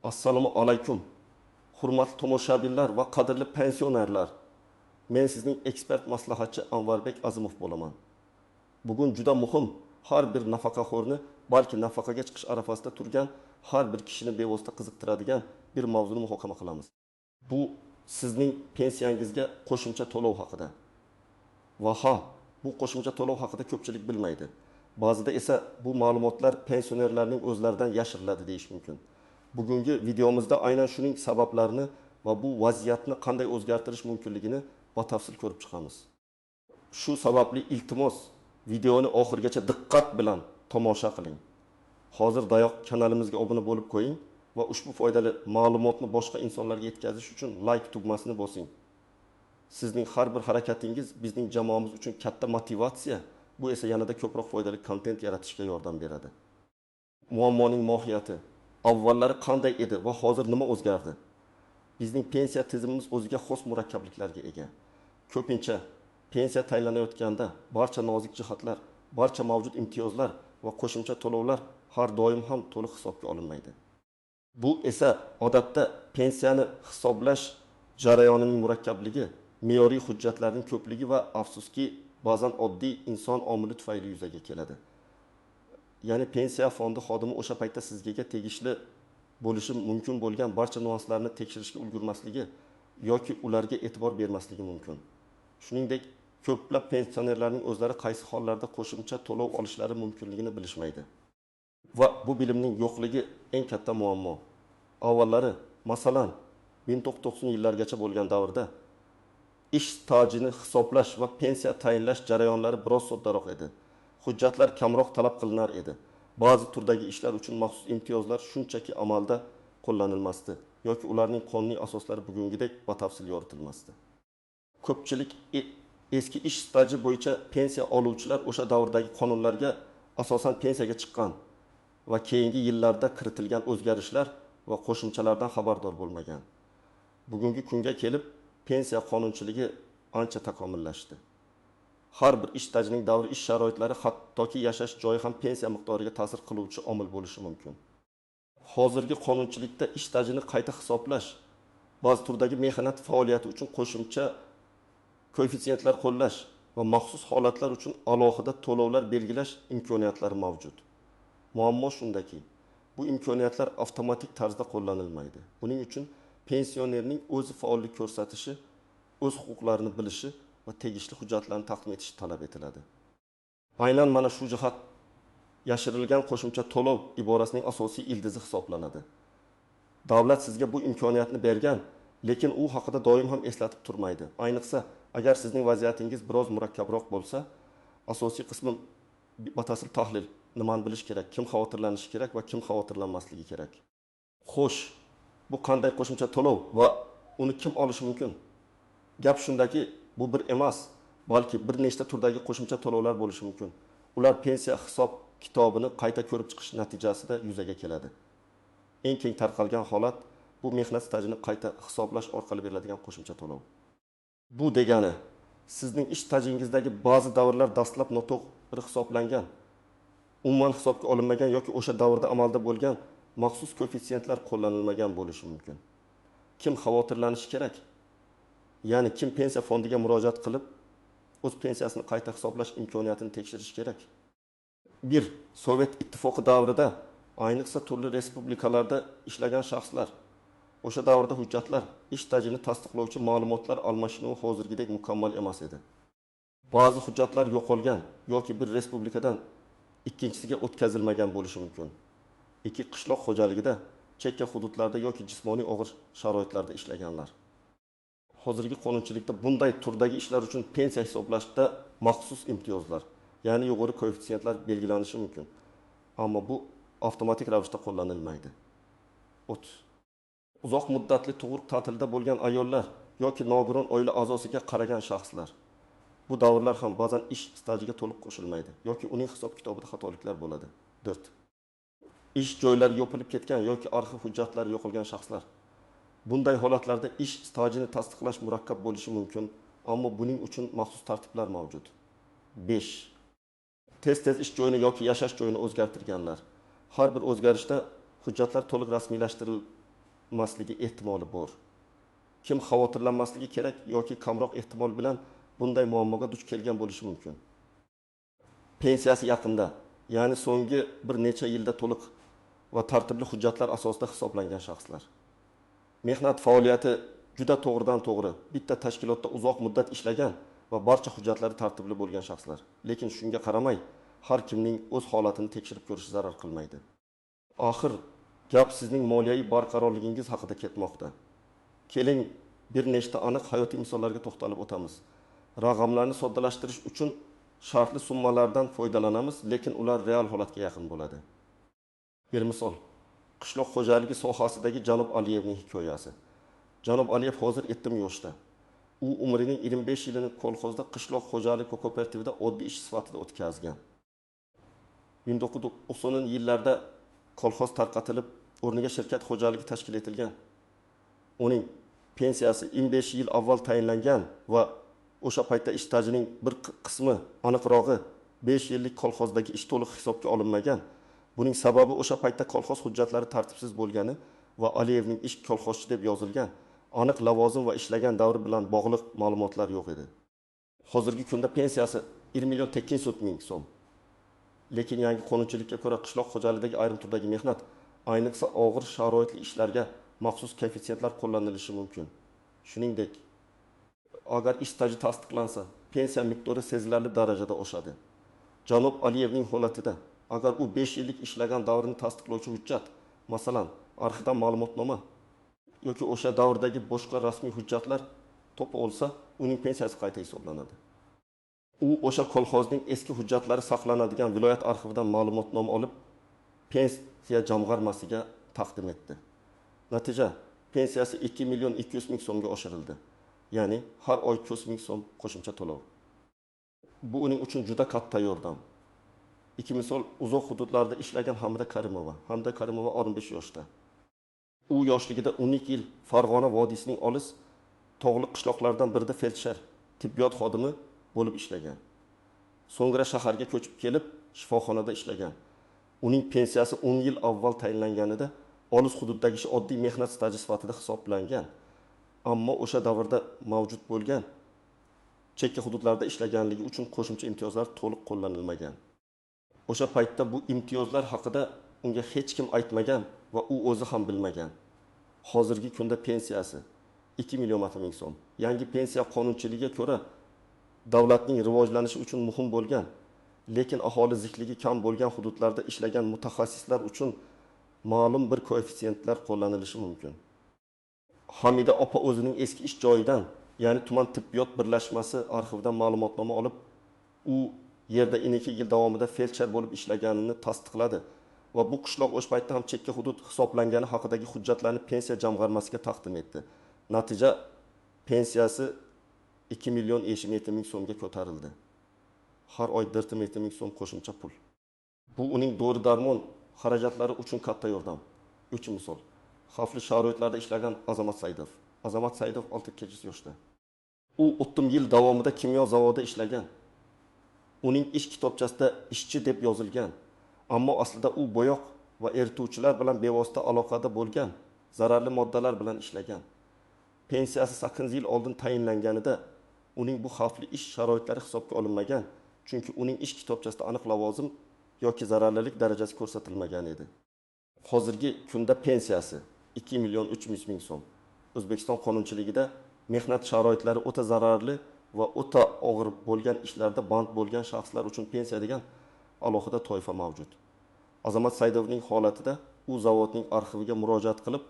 Assalomu alaykum. Hurmatli tomoshabinlar va qadrli pensionerlar. Men sizning ekspert maslahatchi Anvarbek Azimov bo'laman. Bugun juda muhim, har bir nafaqaxo'rni, balki nafaqaga chiqish arafasida turgan har bir kishini bevosita qiziqtiradigan bir mavzuni muhokama qilamiz. Bu sizning pensiyangizga qo'shimcha to'lov haqida. Va bu qo'shimcha to'lov haqida ko'pchilik bilmaydi. Ba'zida esa bu ma'lumotlar pensionerlarning o'zlaridan yashiriladi deyish mumkin. Bugungi videomizda aynan shuning sabablarini va bu vaziyatni qanday o'zgartirish mumkinligini batafsil ko'rib chiqamiz. Shu sababli iltimos, videoni oxirigacha diqqat bilan tomosha qiling. Hozir dayoq kanalimizga obuna bo'lib qo'ying va ushbu foydali ma'lumotni boshqa insonlarga yetkazish uchun like tugmasini bosing. Sizning har bir harakatingiz bizning jamoamiz uchun katta motivatsiya, bu esa yanada ko'proq foydali kontent yaratishga yordam beradi. Muammoning mohiyati, avvallari qanday edi va hozir nima o'zgardi? Bizning pensiya tizimimiz o'ziga xos murakkabliklarga ega. Ko'pincha pensiya tayinlanayotganda barcha nozik jihatlar, barcha mavjud imtiyozlar va qo'shimcha to'lovlar har doim ham to'liq hisobga olinmaydi. Bu esa odatda pensiyani hisoblash jarayonining murakkabligi, me'yoriy hujjatlarning ko'pligi va afsuski ba'zan oddiy inson omili tufayli yuzaga keladi. Ya'ni pensiya fondi xodimi o'sha paytda sizga tegishli bo'lishi mumkin bo'lgan barcha nuanslarni tekshirishga ulgurmasligi yoki ularga e'tibor bermasligi mumkin. Shuningdek, ko'plab pensionerlarning o'zlari qaysi hollarda qo'shimcha to'lov olishlari mumkinligini bilishmaydi. Va bu bilimning yo'qligi eng katta muammo. Avvallari, masalan, 1990 yillargacha bo'lgan davrda ish stajini hisoblash va pensiya tayinlash jarayonlari biroz soddaroq edi. Hujjatlar kamroq talab qilinar edi. Ba'zi turdagi ishlar uchun maxsus imtiyozlar shunchaki amalda qo'llanilmasdi yoki ularning qonuniy asoslari bugungidek batafsil yoritilmasdi. Ko'pchilik eski ish staji bo'yicha pensiya oluvchilar o'sha davrdagi qonunlarga asosan pensiyaga chiqqan va keyingi yillarda kiritilgan o'zgarishlar va qo'shimchalardan xabardor bo'lmagan. Bugungi kunga kelib pensiya qonunchiligi ancha takomillashdi. Har bir ish stajining davri ish sharoitlari hattoki yashash joyi ham pensiya miqdoriga ta'sir qiluvchi omil bo'lishi mumkin. Hozirgi qonunchilikda ish stajini qayta hisoblash, ba'zi turdagi mehnat faoliyati uchun qo'shimcha koeffitsiyentlar qo'llash va maxsus holatlar uchun alohida to'lovlar belgilash imkoniyatlari mavjud. Muammo shundaki, bu imkoniyatlar avtomatik tarzda qo'llanilmaydi. Buning uchun pensionerning o'zi faollik ko'rsatishi, o'z huquqlarini bilishi va tegishli hujjatlarni taqdim etishi talab etiladi. Aynan mana shu jihat yashirilgan qo'shimcha to'lov iborasining asosiy ildizi hisoblanadi. Davlat sizga bu imkoniyatni bergan, lekin u haqida doim ham eslatib turmaydi. Ayniqsa, agar sizning vaziyatingiz biroz murakkabroq bo'lsa, asosiy qismi batafsil tahlil, nimani bilish kerak, kim xavotirlanishi kerak va kim xavotirlanmasligi kerak. Xo'sh, bu qanday qo'shimcha to'lov va uni kim olishi mumkin? Gap shundaki, bu bir emas, balki bir nechta turdagi qo'shimcha to'lovlar bo'lishi mumkin. Ular pensiya hisob kitobini qayta ko'rib chiqish natijasida yuzaga keladi. Eng keng tarqalgan holat bu mehnat stajini qayta hisoblash orqali beriladigan qo'shimcha to'lov. Bu degani, sizning ish stajingizdagi ba'zi davrlar dastlab noto'g'ri hisoblangan, umuman hisobga olinmagan yoki o'sha davrda amalda bo'lgan maxsus koeffitsiyentlar qo'llanilmagan bo'lishi mumkin. Kim xavotirlanishi kerak? Ya'ni kim pensiya fondiga murojaat qilib, o'z pensiyasini qayta hisoblash imkoniyatini tekshirish kerak? 1. Sovet ittifoqi davrida, ayniqsa turli respublikalarda ishlagan shaxslar, o'sha davrda hujjatlar, ish stajini tasdiqlovchi ma'lumotlar almashinuvi hozirgidek mukammal emas edi. Ba'zi hujjatlar yo'qolgan yoki bir respublikadan ikkinchisiga o'tkazilmagan bo'lishi mumkin. Ikki qishloq xo'jaligida, chekka hududlarda yoki jismoniy og'ir sharoitlarda ishlaganlar. Hozirgi qonunchilikda bunday turdagi ishlar uchun pensiya hisoblashda maxsus imtiyozlar, ya'ni yuqori koeffitsiyentlar belgilanishi mumkin. Ammo bu avtomatik ravishda qo'llanilmaydi. Uzoq muddatli tug'ruq ta'tilida bo'lgan ayollar yoki nogiron oila a'zosiga qaragan shaxslar. Bu davrlar ham ba'zan ish stajiga to'liq qo'shilmaydi yoki uning hisob kitobida xatoliklar bo'ladi. 4. Ish joylari yopilib ketgan yoki arxiv hujjatlari yo'qolgan shaxslar. Bunday holatlarda ish stajini tasdiqlash murakkab bo'lishi mumkin, ammo buning uchun maxsus tartiblar mavjud. 5. Tez ish joyini yoki yashash joyini o'zgartirganlar. Har bir o'zgarishda hujjatlar to'liq rasmiylashtirilib masligi ehtimoli bor. Kim xavotirlanmasligi kerak yoki kamroq ehtimol bilan bunday muammoga duch kelgan bo'lishi mumkin. Pensiyasi yaqinda, ya'ni so'nggi bir necha yilda to'liq va tartibli hujjatlar asosida hisoblangan shaxslar. Mehnat faoliyati juda to'g'ridan-to'g'ri bitta tashkilotda uzoq muddat ishlagan va barcha hujjatlari tartibli bo'lgan shaxslar. Lekin shunga qaramay, har kimning o'z holatini tekshirib ko'rishi zarar qilmaydi. Oxir gap sizning moliyaviy barqarorligingiz haqida ketmoqda. Keling, bir nechta aniq hayotiy misollarga to'xtalib o'tamiz. Raqamlarni soddalashtirish uchun shartli summalardan foydalanamiz, lekin ular real holatga yaqin bo'ladi. Bir misol, qishloq xo'jaligi sohasidagi Janob Aliyevning hikoyasi. Janob Aliyev hozir 70 yoshda. U umrining 25 yilini kolxozda qishloq xo'jaligi kooperativida oddiy ish sifatida o'tkazgan. 1990-yillarda kolxoz tarqatilib, o'rniga shirkat xo'jaligi tashkil etilgan. Uning pensiyasi 25 yil avval tayinlangan va o'sha paytda ish stajining bir qismi, aniqrog'i 5 yillik kolxozdagi ish to'liq hisobga olinmagan. Buning sababi o'sha paytda kolxoz hujjatlari tartibsiz bo'lgani va Aliyevning ish kolxozchi deb yozilgan, aniq lavozim va ishlagan davri bilan bog'liq ma'lumotlar yo'q edi. Hozirgi kunda pensiyasi 1 million 200 ming so'm. Lekin yangi qonunchilikka ko'ra qishloq xo'jaligidagi ayrim turdagi mehnat, ayniqsa og'ir sharoitli ishlarga maxsus koeffitsiyentlar qo'llanilishi mumkin. Shuningdek, agar ish staji tasdiqlansa, pensiya miqdori sezilarli darajada oshadi. Janob Aliyevning holatida agar u 5 yillik ishlagan davrini tasdiqlovchi hujjat, masalan, arxivdan ma'lumotnoma yoki o'sha davrdagi boshqa rasmiy hujjatlar to'pi olsa, uning pensiyasi qayta hisoblanadi. U o'sha kolxozning eski hujjatlari saqlanadigan viloyat arxividan ma'lumotnoma olib, pensiya jamg'armasiga taqdim etdi. Natija, pensiyasi 2 million 200 ming so'mga oshirildi. Ya'ni har oy 200 ming so'm qo'shimcha to'lov. Bu uning uchun juda katta yordam. İki misol uzoq hududlarda ishlagan Hamda Karimova. Hamda Karimova 65 yoshda. U yoshligida 12 yil Farg'ona vodiysining olis tog'li qishloqlardan birida feldsher, tibbiyot xodimi bo'lib ishlagan. So'ngra shaharga ko'chib kelib, shifoxonada ishlagan. Uning pensiyasi 10 yil avval tayinlanganida olis hududdagi ish oddiy mehnat staji sifatida hisoblangan. Ammo o'sha davrda mavjud bo'lgan chekka hududlarda ishlaganligi uchun qo'shimcha imtiyozlar to'liq qo'llanilmagan. O'sha paytda bu imtiyozlar haqida unga hech kim aytmagan va u o'zi ham bilmagan. Hozirgi kunda pensiyasi 2 million ming so'm. Yangi pensiya qonunchiligiga ko'ra davlatning rivojlanishi uchun muhim bo'lgan, lekin aholi zikligi kam bo'lgan hududlarda ishlagan mutaxassislar uchun ma'lum bir koeffitsiyentlar qo'llanilishi mumkin. Hamida opa o'zining eski ish joyidan, ya'ni tuman tibbiyot birlashmasi arxividan ma'lumotnoma olib, u yerda 12 yil davomida feldsher bo'lib ishlaganini tasdiqladi va bu qishloq o'sha paytda ham chekka hudud hisoblangani haqidagi hujjatlarni pensiya jamg'armasiga taqdim etdi. Natija, pensiyasi 2 million 70 ming so'mga ko'tarildi. Har oy 1 ming so'm qo'shimcha pul. Bu uning dori-darmon xarajatlari uchun katta yordam. 3 misol. Xavfli sharoitlarda ishlagan Azamat Saidov. Azamat Saidov 68 yoshda. U 30 yil davomida kimyo zavodida ishlagan. Uning ish kitobchasida ishchi deb yozilgan, ammo aslida u bo'yoq va erituvchilar bilan bevosita aloqada bo'lgan, zararli moddalar bilan ishlagan. Pensiyasi 8 yil oldin tayinlanganida uning bu xavfli ish sharoitlari hisobga olinmagan, chunki uning ish kitobchasida aniq lavozim yoki zararlilik darajasi ko'rsatilmagan edi. Hozirgi kunda pensiyasi 2 million 300 ming so'm. O'zbekiston qonunchiligida mehnat sharoitlari o'ta zararli va o'ta og'ir bo'lgan ishlarda band bo'lgan shaxslar uchun pensiya degan alohida toifa mavjud. Azamat Saidovning holatida u zavodning arxiviga murojaat qilib,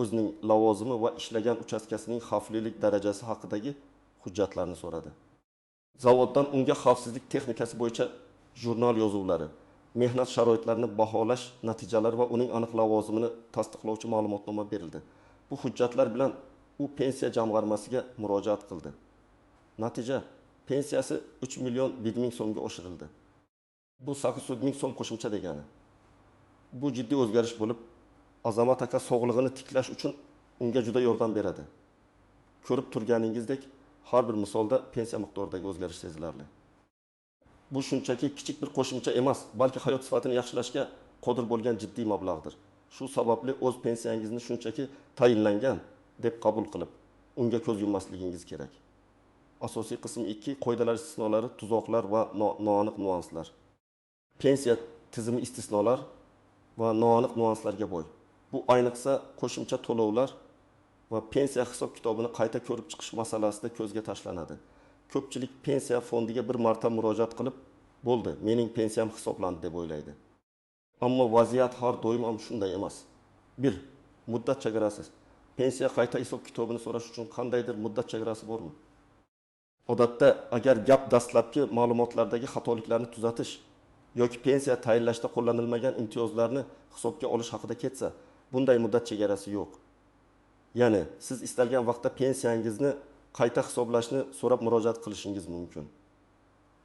o'zining lavozimi va ishlagan uchastkasining xavflilik darajasi haqidagi hujjatlarni so'radi. Zavoddan unga xavfsizlik texnikasi bo'yicha jurnal yozuvlari, mehnat sharoitlarini baholash natijalari va uning aniq lavozimini tasdiqlovchi ma'lumotnoma berildi. Bu hujjatlar bilan u pensiya jamg'armasiga murojaat qildi. Natija, pensiyasi 3 million 1 ming so'mga oshirildi. Bu 800 ming so'm qo'shimcha degani. Bu jiddiy o'zgarish bo'lib, Azamat aka sog'lig'ini tiklash uchun unga juda yordam beradi. Ko'rib turganingizdek, har bir misolda pensiya miqdoridagi o'zgarish sezilarli. Bu shunchaki kichik bir qo'shimcha emas, balki hayot sifatini yaxshilashga qodir bo'lgan jiddiy mablag'dir. Shu sababli o'z pensiyangizni shunchaki tayinlangan deb qabul qilib, unga ko'z yummasligingiz kerak. Asosiy qism 2 qoidalar istisnolari, tuzoqlar va noaniq nuanslar. Pensiya tizimi istisnolar va noaniq nuanslarga boy. Bu ayniqsa qo'shimcha to'lovlar va pensiya hisob-kitobini qayta ko'rib chiqish masalasida ko'zga tashlanadi. Ko'pchilik pensiya fondiga bir marta murojaat qilib, bo'ldi, mening pensiyam hisoblandi deb o'ylaydi. Ammo vaziyat har doim ham shunday emas. 1. Muddat chegarasi. Pensiya qayta hisob-kitobini so'rash uchun qandaydir muddat chegarasi bormi? Odatda, agar gap dastlabki ma'lumotlardagi xatoliklarni tuzatish yoki pensiya tayinlashda qo'llanilmagan imtiyozlarni hisobga olish haqida ketsa, bunday muddat chegarasi yo'q. Ya'ni, siz istalgan vaqtda pensiyangizni qayta hisoblashni so'rab murojaat qilishingiz mumkin.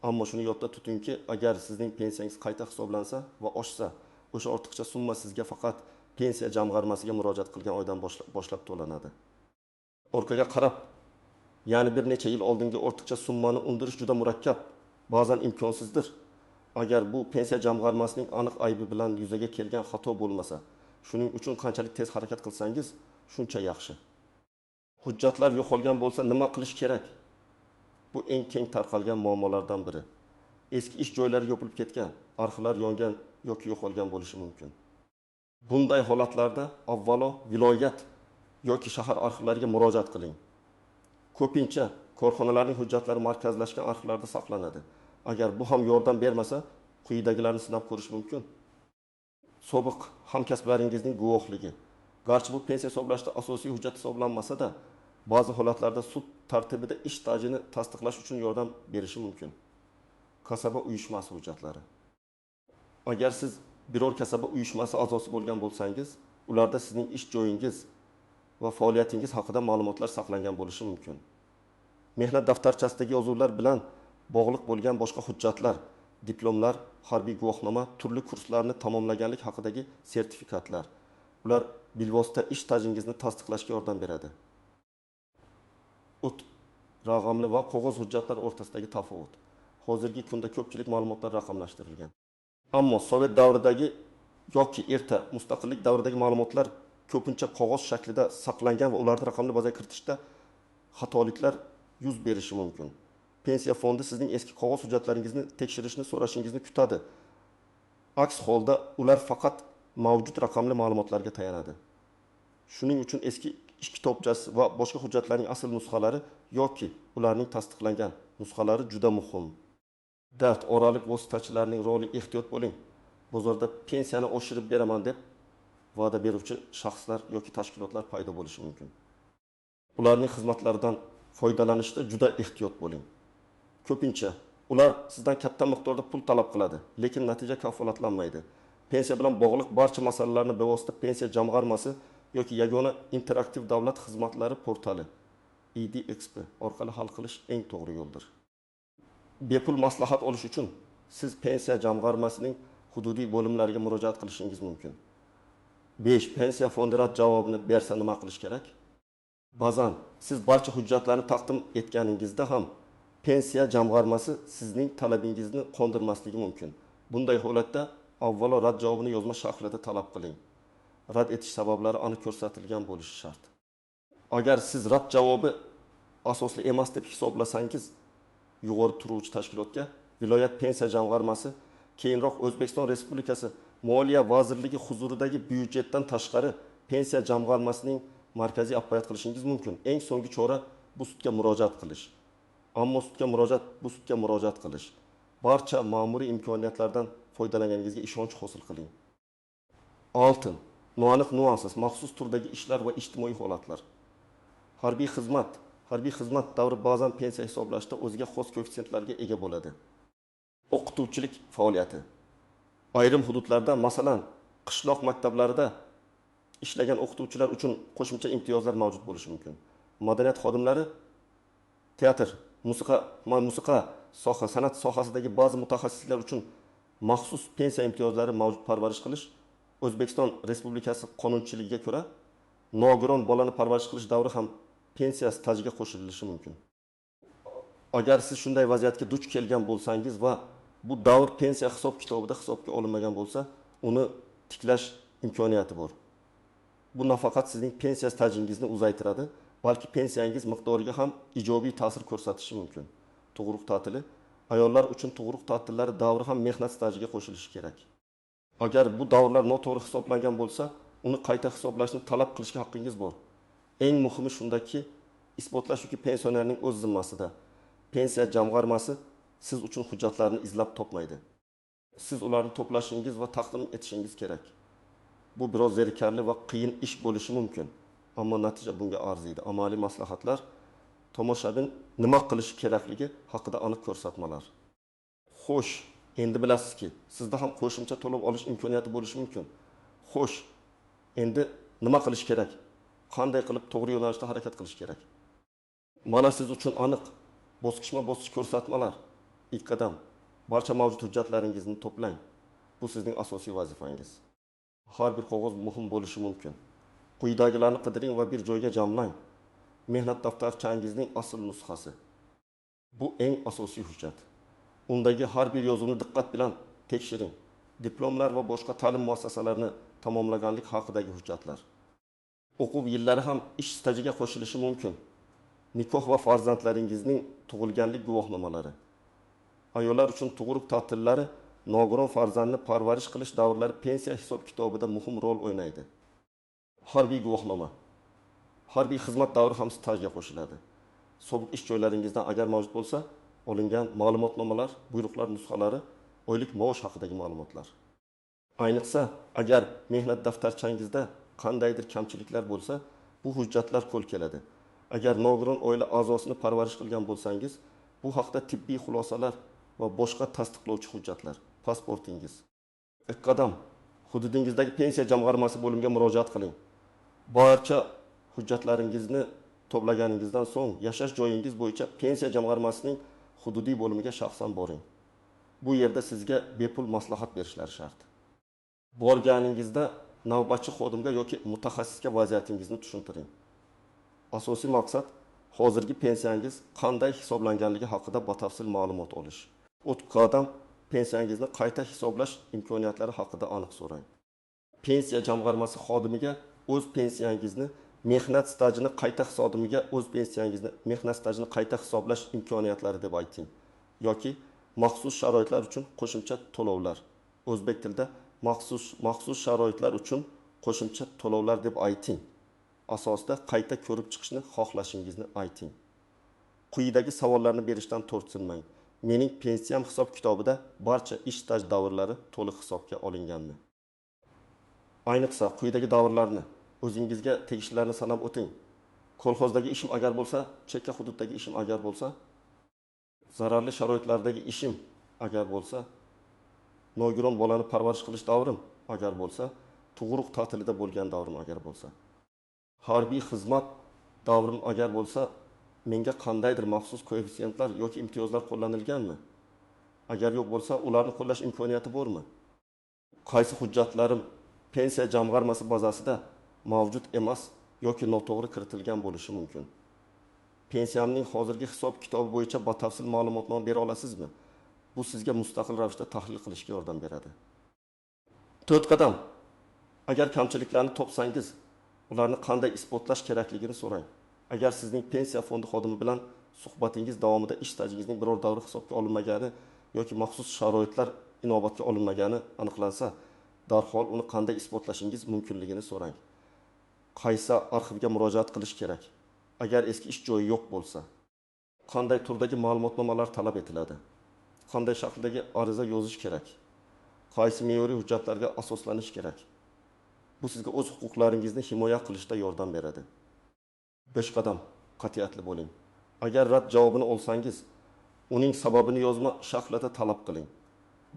Ammo shuni yodda tutingki, agar sizning pensiyangiz qayta hisoblansa va oshsa, o'sha ortiqcha summa sizga faqat pensiya jamg'armasiga murojaat qilgan oydan boshlab to'lanadi. Orqaga qarab, ya'ni bir necha yil oldingi ortiqcha summani undirish juda murakkab, ba'zan imkonsizdir. Agar bu pensiya jamg'armasining aniq aybi bilan yuzaga kelgan xato bo'lmasa, shuning uchun qanchalik tez harakat qilsangiz, shuncha yaxshi. Hujjatlar yo'qolgan bo'lsa nima qilish kerak? Bu eng keng tarqalgan muammolardan biri. Eski ish joylari yopilib ketgan, arxivlar yongan yoki yo'qolgan bo'lishi mumkin. Bunday holatlarda avvalo viloyat yoki shahar arxivlariga murojaat qiling. Ko'pincha korxonalarning hujjatlari markazlashgan arxivlarda saqlanadi. Agar bu ham yordam bermasa, quyidagilarni sinab ko'rish mumkin. Sobiq hamkasblaringizning guvohligi. Garchi bu pensiya hisoblashda asosiy hujjat hisoblanmasa-da, ba'zi holatlarda sud tartibida ish stajini tasdiqlash uchun yordam berishi mumkin. Kasaba uyushmasi hujjatlari. Agar siz biror kasaba uyushmasi a'zosi bo'lgan bo'lsangiz, ularda sizning ish joyingiz va faoliyatingiz haqida ma'lumotlar saqlangan bo'lishi mumkin. Mehnat daftarchasidagi yozuvlar bilan bog'liq bo'lgan boshqa hujjatlar, diplomlar, harbiy guvohnoma, turli kurslarni tamomlaganlik haqidagi sertifikatlar. Ular bilvosita ish stajingizni tasdiqlashga yordam beradi. Raqamli va qog'oz hujjatlar o'rtasidagi tafovut. Hozirgi kunda ko'pchilik ma'lumotlar raqamlashtirilgan. Ammo Sovet davridagi yoki erta mustaqillik davridagi ma'lumotlar ko'pincha qog'oz shaklida saqlangan va ularni raqamli bazaga kiritishda xatoliklar yuz berishi mumkin. Pensiya fondi sizning eski qog'oz hujjatlaringizni tekshirishni so'rashingizni kutadi. Aks holda ular faqat mavjud raqamli ma'lumotlarga tayanadi. Shuning uchun eski ish kitobchasi va boshqa hujjatlarning asl nusxalari yoki ularning tasdiqlangan nusxalari juda muhim. Dard oraliq vositachilarning roli ehtiyot bo'ling. Bozorda pensiyani oshirib beraman deb va'da beruvchi shaxslar yoki tashkilotlar paydo bo'lishi mumkin. Ularning xizmatlaridan foydalanishda juda ehtiyot bo'ling. Ko'pincha ular sizdan katta miqdorda pul talab qiladi, lekin natija kafolatlanmaydi. Pensiya bilan bog'liq barcha masalalarni bevosita pensiya jamg'armasi yoki yagona interaktiv davlat xizmatlari portali EDXP orqali hal qilish eng to'g'ri yo'ldir. Bepul maslahat olish uchun siz pensiya jamg'armasining hududiy bo'limlariga murojaat qilishingiz mumkin. 5. Pensiya fondi rad javobini bersa nima qilish kerak? Ba'zan siz barcha hujjatlarni taqdim etganingizda ham pensiya jamg'armasi sizning talabingizni qondirmasligi mumkin. Bunday holatda avvalo rad javobini yozma shaklida talab qiling. Rad etish sabablari aniq ko'rsatilgan bo'lishi shart. Agar siz rad javobi asosli emas deb hisoblasangiz, yuqori turuvchi tashkilotga viloyat pensiya jamg'armasi, keyinroq O'zbekiston Respublikasi Moliya vazirligi huzuridagi byudjetdan tashqari pensiya jamg'armasining markaziy apparat qilishingiz mumkin. Eng so'nggi chora bu sudga murojaat qilish. Ammo bu sudga murojaat qilish. Barcha ma'muriy imkoniyatlardan foydalanganingizga ishonch hosil qiling. 6. Noaniq nuansiz maxsus turdagi ishlar va ijtimoiy holatlar. Harbiy xizmat davri ba'zan pensiya hisoblashda o'ziga xos koeffitsiyentlarga ega bo'ladi. O'qituvchilik faoliyati. Ayrim hududlarda, masalan, qishloq maktablarida ishlagan o'qituvchilar uchun qo'shimcha imtiyozlar mavjud bo'lishi mumkin. Madaniyat xodimlari, teatr, musiqa san'at sohasidagi ba'zi mutaxassislar uchun maxsus pensiya imtiyozlari mavjud parvarish qilish O'zbekiston Respublikasi qonunchiligiga ko'ra nogiron bolani parvarish qilish davri ham pensiya stajiga qo'shilishi mumkin. Agar siz shunday vaziyatga duch kelgan bo'lsangiz va bu davr pensiya hisob-kitobida hisobga olinmagan bo'lsa, uni tiklash imkoniyati bor. Bu nafaqat sizning pensiya stajingizni uzaytiradi, balki pensiyangiz miqdoriga ham ijobiy ta'sir ko'rsatishi mumkin. Tug'ruq ta'tili ayollar uchun tug'ruq ta'tillari davri ham mehnat stajiga qo'shilishi kerak. Agar bu davrlar noto'g'ri hisoblangan bo'lsa, uni qayta hisoblashni talab qilishga haqqingiz bor. Eng muhimi shundaki, isbotlash yoki pensionerning o'z zimmasida. Pensiya jamg'armasi siz uchun hujjatlarni izlab topmaydi. Siz ularni to'plashingiz va taqdim etishingiz kerak. Bu biroz zerikarli va qiyin ish bo'lishi mumkin, ammo natija bunga arziydi. Amaliy maslahatlar, tomoshabin nima qilishi kerakligi haqida aniq ko'rsatmalar. Xo'sh, endi bilasizki, sizda ham qo'shimcha to'lov olish imkoniyati bo'lishi mumkin. Xo'sh, endi nima qilish kerak? Qanday qilib to'g'ri yo'nalishda harakat qilish kerak? Mana siz uchun aniq bosqichma-bosqich ko'rsatmalar. Ilk qadam, barcha mavjud hujjatlaringizni to'plang. Bu sizning asosiy vazifangiz. Har bir qog'oz muhim bo'lishi mumkin. Quyidagilarni qidiring va bir joyga jamlang. Mehnat daftarchangizning asl nusxasi. Bu eng asosiy hujjat. Undagi har bir yozuvni diqqat bilan tekshiring. Diplomlar va boshqa ta'lim muassasalarini tamomlaganlik haqidagi hujjatlar. O'quv yillari ham ish stajiga qo'shilishi mumkin. Nikoh va farzandlaringizning tug'ilganlik guvohnomalari. Ayollar uchun tug'ruq ta'tillari nogiron farzandni parvarish qilish davrlari pensiya hisob-kitobida muhim rol o'ynaydi. Harbiy guvohnoma. Harbiy xizmat davri ham stajga qo'shiladi. Sobiq ish joylaringizdan agar mavjud bo'lsa, olingan ma'lumotnomalar, buyruqlar nusxalari, oylik maosh haqidagi ma'lumotlar. Ayniqsa, agar mehnat daftarchangizda qandaydir kamchiliklar bo'lsa, bu hujjatlar qo'l keladi. Agar nogiron oila a'zosini parvarish qilgan bo'lsangiz, bu haqda tibbiy xulosalar va boshqa tasdiqlovchi hujjatlar, pasportingiz. Ilk qadam, hududingizdagi pensiya jamg'armasi bo'limiga murojaat qiling. Barcha hujjatlaringizni to'plaganingizdan so'ng yashash joyingiz bo'yicha pensiya jamg'armasining hududiy bo'limiga shaxsan boring. Bu yerda sizga bepul maslahat berishlari shart. Borganingizda navbatchi xodimga yoki mutaxassisga vaziyatingizni tushuntiring. Asosiy maqsad hozirgi pensiyangiz qanday hisoblanganligi haqida batafsil ma'lumot olish. Qadam, pensiyangizni qayta hisoblash imkoniyatlari haqida aniq so'rang. Pensiya jamg'armasi xodimiga o'z pensiyangizni mehnat stajini qayta hisoblashga o'z pensiyangizni mehnat stajini qayta hisoblash imkoniyatlari deb ayting. Yoki maxsus sharoitlar uchun qo'shimcha to'lovlar. O'zbek tilida maxsus sharoitlar uchun qo'shimcha to'lovlar deb ayting. Asosida qayta ko'rib chiqishni xohlashingizni ayting. Quyidagi savollarni berishdan tortinmang. Mening pensiyam hisob-kitobida barcha ish staj davrlari to'liq hisobga olinganmi? Ayniqsa quyidagi davrlarni o'zingizga tegishlilarni sanab o'ting. Kolxozdagi ishim agar bo'lsa, chekka hududdagi ishim agar bo'lsa, zararli sharoitlardagi ishim agar bo'lsa, nogiron bolani parvarish qilish davrim agar bo'lsa, tug'ruq ta'tilida bo'lgan davrim agar bo'lsa, harbiy xizmat davrim agar bo'lsa, menga qandaydir maxsus koeffitsiyentlar yoki imtiyozlar qo'llanilganmi? Agar yo'q bo'lsa, ularni qo'llash imkoniyati bormi? Qaysi hujjatlarim pensiya jamg'armasi bazasida mavjud emas yoki noto'g'ri kiritilgan bo'lishi mumkin? Pensiyamning hozirgi hisob-kitobi bo'yicha batafsil ma'lumotnoma bera olasizmi? Bu sizga mustaqil ravishda tahlil qilishga yordam beradi. 4 qadam. Agar kamchiliklarni topsangiz, ularni qanday isbotlash kerakligini so'rang. Agar sizning pensiya fondi xodimi bilan suhbatingiz davomida ish stajingizning biror davri hisobga olinmagani yoki maxsus sharoitlar inobatga olinmagani aniqlansa, darhol uni qanday isbotlashingiz mumkinligini so'rang. Qaysi arxivga murojaat qilish kerak? Agar eski ish joyi yo'q bo'lsa, qanday turdagi ma'lumotnomalar talab etiladi? Qanday shakldagi ariza yozish kerak? Qaysi me'yoriy hujjatlarga asoslanish kerak? Bu sizga o'z huquqlaringizni himoya qilishda yordam beradi. 5 qadam, qat'iyatli bo'ling. Agar rad javobini olsangiz, uning sababini yozma shaklida talab qiling.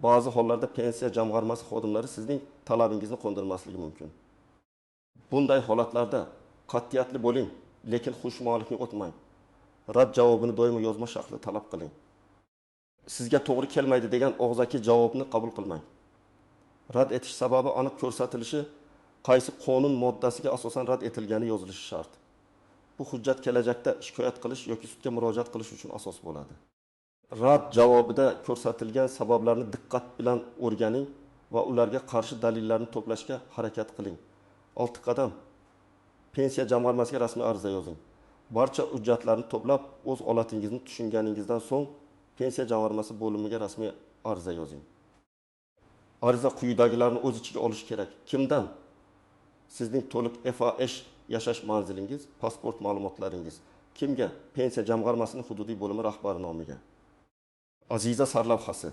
Ba'zi hollarda pensiya jamg'armasi xodimlari sizning talabingizni qo'ndirmasligi mumkin. Bunday holatlarda qat'iyatli bo'ling, lekin xushmuolikni o'tmang. Rad javobini doimo yozma shaklida talab qiling. Sizga to'g'ri kelmaydi degan og'zaki javobni qabul qilmang. Rad etish sababi aniq ko'rsatilishi, qaysi qonun moddasiga asosan rad etilgani yozilishi shart. Bu hujjat kelajakda shikoyat qilish yoki sudga murojaat qilish uchun asos bo'ladi. Rad javobida ko'rsatilgan sabablarni diqqat bilan o'rganing va ularga qarshi dalillarni to'plashga harakat qiling. 6 qadam. Pensiya jamg'armasiga rasmiy ariza yozing. Barcha hujjatlarni to'plab, o'z holatingizni tushunganingizdan so'ng pensiya jamg'armasi bo'limiga rasmiy ariza yozing. Ariza quyidagilarni o'z ichiga olishi kerak. Kimdan? Sizning to'liq FAH yashash manzilingiz, pasport ma'lumotlaringiz. Kimga? Pensiya jamg'armasining hududiy bo'limi rahbari nomiga. Aziza sarlavhasi.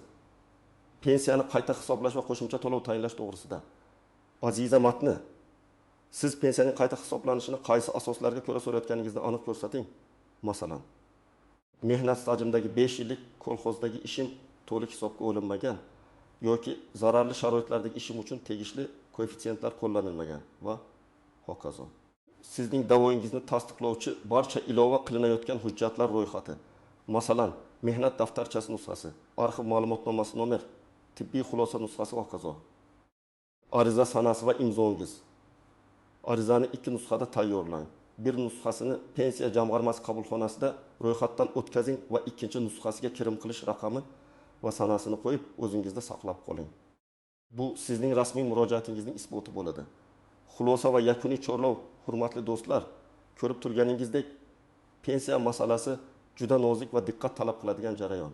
Pensiyani qayta hisoblash va qo'shimcha to'lov tayinlash to'g'risida. Aziza matni. Siz pensiyaning qayta hisoblanishini qaysi asoslarga ko'ra so'rayotganingizni aniq ko'rsating. Masalan, mehnat stajimdagi 5 yillik kolxozdagi ishim to'liq hisobga olinmagan yoki zararli sharoitlardagi ishim uchun tegishli koeffitsiyentlar qo'llanilmagan va hokazo. Sizning da'voingizni tasdiqlovchi barcha ilova qilinayotgan hujjatlar ro'yxati. Masalan, mehnat daftarchasi nusxasi, arxiv ma'lumotnomasi nomer, tibbiy xulosa nusxasi va hokazo. Ariza sanasi va imzongiz. Arizani 2 nusxada tayyorlang. Bir nusxasini pensiya jamg'armasi qabulxonasida ro'yxatdan o'tkazing va ikkinchi nusxasiga kirim qilish raqami va sanasini qo'yib, o'zingizda saqlab qoling. Bu sizning rasmiy murojaatingizning isboti bo'ladi. Xulosa va yakuniy chorlov, hurmatli do'stlar, ko'rib turganingizdek, pensiya masalasi juda nozik va diqqat talab qiladigan jarayon.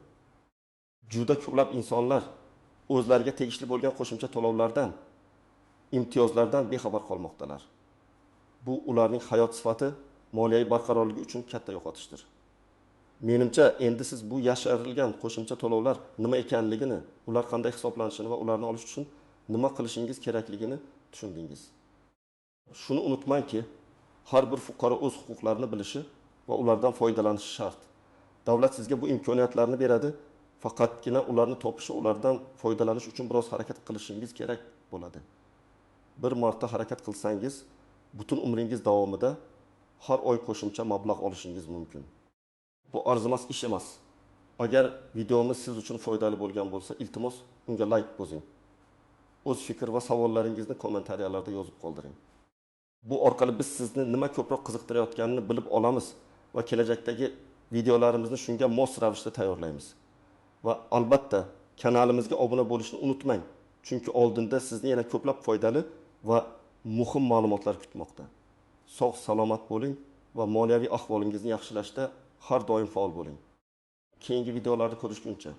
Juda ko'plab insonlar o'zlariga tegishli bo'lgan qo'shimcha to'lovlardan, imtiyozlardan bexabar qolmoqdalar. Bu ularning hayot sifati, moliyaviy barqarorligi uchun katta yo'qotishdir. Menimcha, endi siz bu yashirilgan qo'shimcha to'lovlar nima ekanligini, ular qanday hisoblanishini va ularni olish uchun nima qilishingiz kerakligini tushundingiz. Shuni unutmangki, har bir fuqaro o'z huquqlarini bilishi va ulardan foydalanishi shart. Davlat sizga bu imkoniyatlarni beradi, faqatgina ularni topish va ulardan foydalanish uchun biroz harakat qilishingiz kerak bo'ladi. Bir marta harakat qilsangiz, butun umringiz davomida har oy qo'shimcha mablag' olishingiz mumkin. Bu arzimas ish emas. Agar videomiz siz uchun foydali bo'lgan bo'lsa, iltimos unga like bosing. O'z fikr va savollaringizni kommentariyalarda yozib qoldiring. Bu orqali biz sizni nima ko'proq qiziqtirayotganini bilib olamiz va kelajakdagi videolarimizni shunga mos ravishda tayyorlaymiz. Va albatta kanalimizga obuna bo'lishni unutmang, chunki oldinda sizni yana ko'plab foydali va muhim ma'lumotlar kutmoqda. Sog' salomat bo'ling va moliyaviy ahvolingizni yaxshilashda har doim faol bo'ling. Keyingi videolarda ko'rishguncha